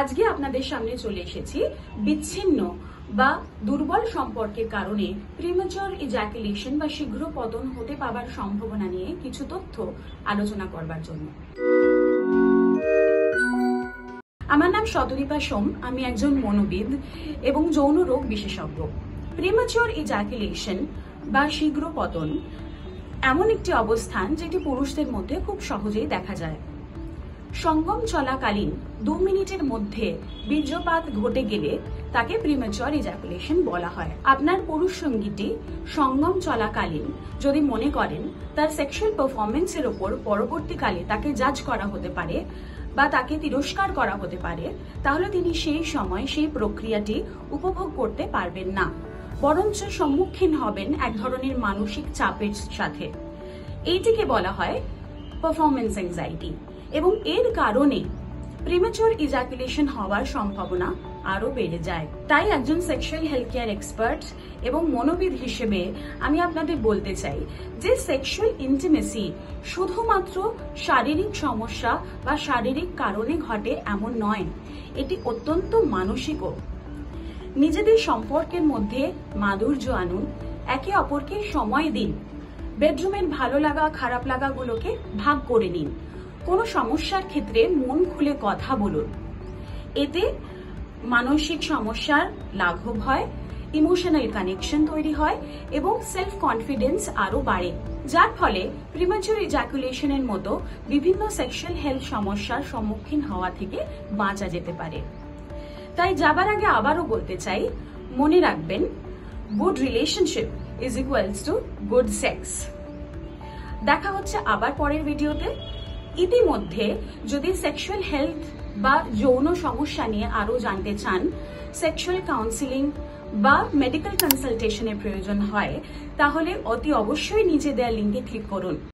আজকে আপনাদের সামনে চলে এসেছি বিচ্ছিন্ন বা দুর্বল সম্পর্কের কারণে প্রিম্যাচুর ইজাকুলেশন বা শীঘ্র পতন হতে পাওয়ার সম্ভাবনা নিয়ে কিছু তথ্য আলোচনা করবার জন্য। আমার নাম শতদীপা সোম, আমি একজন মনোবিদ এবং যৌন রোগ বিশেষজ্ঞ। প্রিম্যাচুর ইজাকুলেশন বা শীঘ্র পতন এমন একটি অবস্থান যেটি পুরুষদের মধ্যে খুব সহজেই দেখা যায়। সঙ্গম চলাকালীন 2 মিনিটের মধ্যে বীর্যপাত ঘটে গেলে তাকে প্রিম্যাচুর ইজাকুলেশন বলা হয়। আপনার পুরুষ সঙ্গীটি সঙ্গম চলাকালীন যদি মনে করেন তার সেক্সুয়াল পারফরমেন্সের ওপর পরবর্তীকালে তাকে জাজ করা হতে পারে বা তাকে তিরস্কার করা হতে পারে, তাহলে তিনি সেই সময় সেই প্রক্রিয়াটি উপভোগ করতে পারবেন না, বরঞ্চ সম্মুখীন হবেন এক ধরনের মানসিক চাপের সাথে। এইটিকে বলা হয় পারফরমেন্স অ্যাংজাইটি এবং এর কারণে প্রিম্যাচুর ইজাকুলেশন হওয়ার সম্ভাবনা আরো বেড়ে যায়। তাই একজন সেক্সুয়াল হেলথ কেয়ার এক্সপার্ট এবং মনোবিদ হিসেবে আমি আপনাদের বলতে চাই যে সেক্সুয়াল ইন্টিমেসি শুধুমাত্র শারীরিক সমস্যা বা শারীরিক কারণে ঘটে এমন নয়, এটি অত্যন্ত মানসিকও। নিজেদের সম্পর্কের মধ্যে মাধুর্য আনুন, একে অপরকে সময় দিন, বেডরুমের ভালো লাগা খারাপ লাগাগুলোকে ভাগ করে নিন, কোনো সমস্যার ক্ষেত্রে মন খুলে কথা বলুন। এতে মানসিক সমস্যার লাঘব হয়, ইমোশনাল কানেকশন তৈরি হয় এবং সেলফ কনফিডেন্স আরো বাড়ে, যার ফলে প্রিম্যাচুর ইজাকুলেশনের মতো বিভিন্ন সেক্সুয়াল হেলথ সমস্যার সম্মুখীন হওয়া থেকে বাঁচা যেতে পারে। তাই যাবার আগে আবারও বলতে চাই, মনে রাখবেন, good relationship is equals to good sex. দেখা হচ্ছে আবার পরের ভিডিওতে। ইতিমধ্যে যদি সেক্সুয়াল হেলথ বা যৌন সমস্যা নিয়ে আরো জানতে চান, সেক্সুয়াল কাউন্সিলিং বা মেডিকেল কনসালটেশনের প্রয়োজন হয়, তাহলে অতি অবশ্যই নিচে দেওয়া লিঙ্কে ক্লিক করুন।